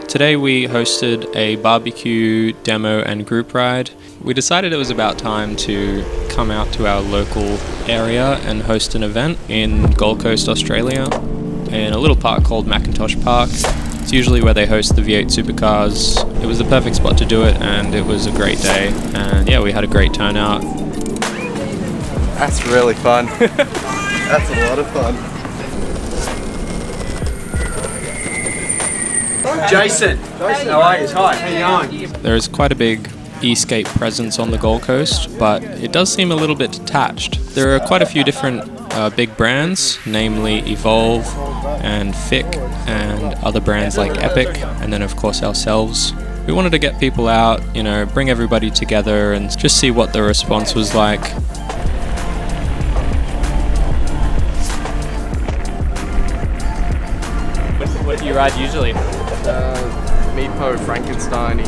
Today we hosted a barbecue, demo and group ride. We decided it was about time to come out to our local area and host an event in Gold Coast, Australia, in a little park called Macintosh Park. It's usually where they host the V8 supercars. It was the perfect spot to do it, and it was a great day. And yeah, we had a great turnout. That's really fun. That's a lot of fun. Jason, how are you? Hi, how you going? There is quite a big e-skate presence on the Gold Coast, but it does seem a little bit detached. There are quite a few different big brands, namely Evolve and Fick and other brands like Epic, and then of course ourselves. We wanted to get people out, bring everybody together and just see what the response was like. What do you ride usually? Meepo, Frankenstein-y.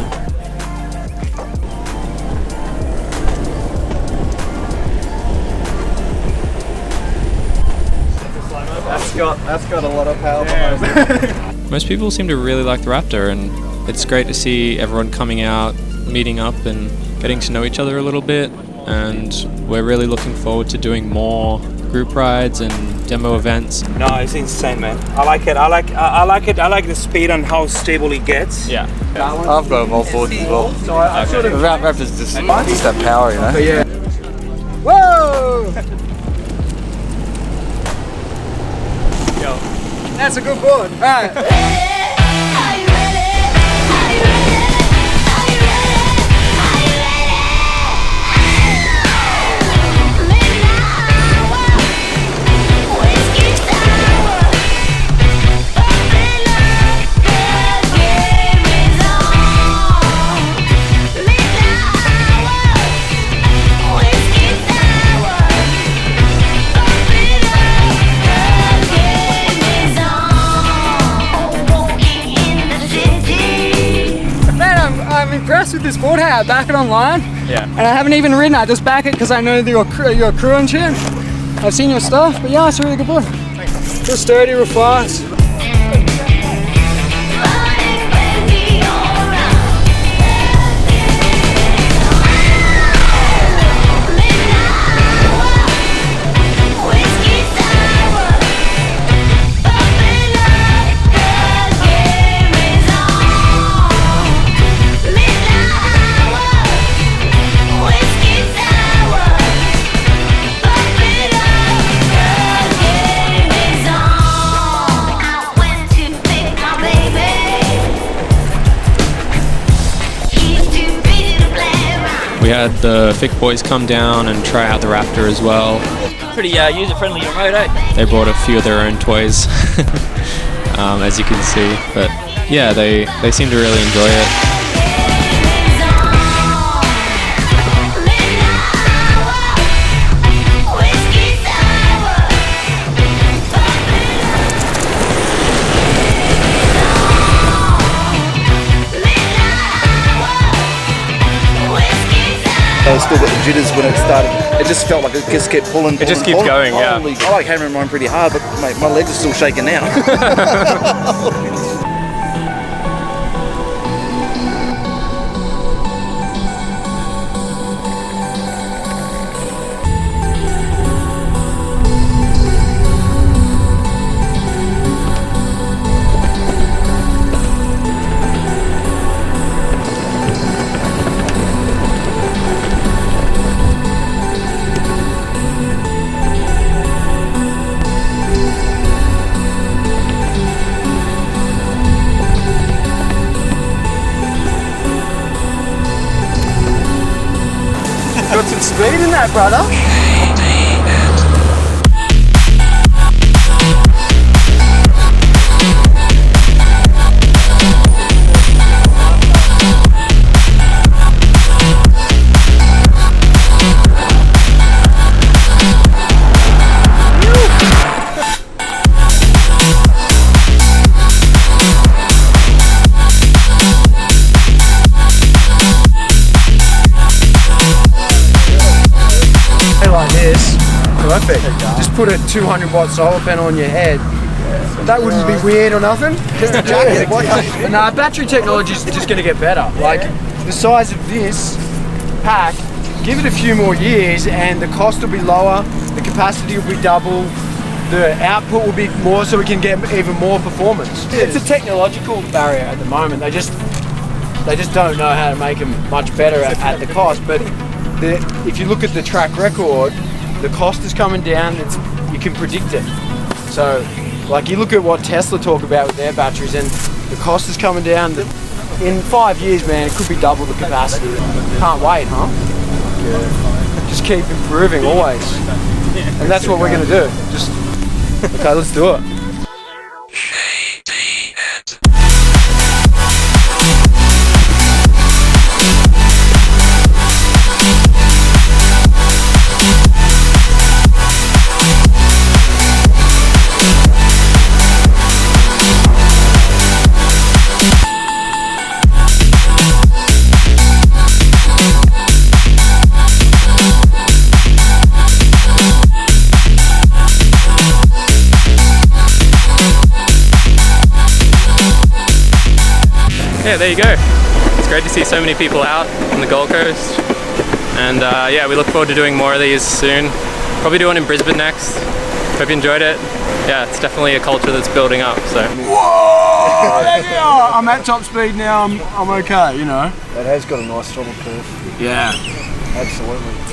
That's got a lot of power behind it. Most people seem to really like the Raptor, and it's great to see everyone coming out, meeting up and getting to know each other a little bit, and we're really looking forward to doing more group rides and demo events. No, it's insane, man. I like it. I like the speed and how stable it gets. Yeah. I've got them all forwards as well. So I sort of Raptor's just that power, Yeah. Whoa! Yo, that's a good board. All right. I'm impressed with this board, how I back it online. Yeah. And I haven't even ridden it, I just back it because I know your crew and shit. I've seen your stuff, but yeah, it's a really good board. Thanks. Real sturdy, real fast. We had the Fick boys come down and try out the Raptor as well. Pretty user-friendly remote, eh? They brought a few of their own toys, as you can see. But yeah, they seem to really enjoy it. I still got the jitters when it started. It just felt like it just kept pulling. It just keeps going, yeah. I like hammering mine pretty hard, but mate, my legs are still shaking now. Got some speed in that, brother. Perfect. Just put a 200 watt solar panel on your head That wouldn't be weird or nothing. Nah, battery technology is just going to get better. Like the size of this pack, give it a few more years and the cost will be lower, the capacity will be double, the output will be more, so we can get even more performance. It's a technological barrier at the moment. They just don't know how to make them much better at the cost. But if you look at the track record, the cost is coming down. You can predict it. So, like you look at what Tesla talk about with their batteries, and the cost is coming down. In 5 years, man, it could be double the capacity. Can't wait, huh? Yeah. Just keep improving always, and that's what we're gonna do. Just okay, let's do it. Yeah, there you go. It's great to see so many people out on the Gold Coast, and yeah, we look forward to doing more of these soon. Probably do one in Brisbane next. Hope you enjoyed it. Yeah, it's definitely a culture that's building up. So. Whoa! Yeah, I'm at top speed now. I'm okay, you know. That has got a nice throttle curve. Yeah, absolutely.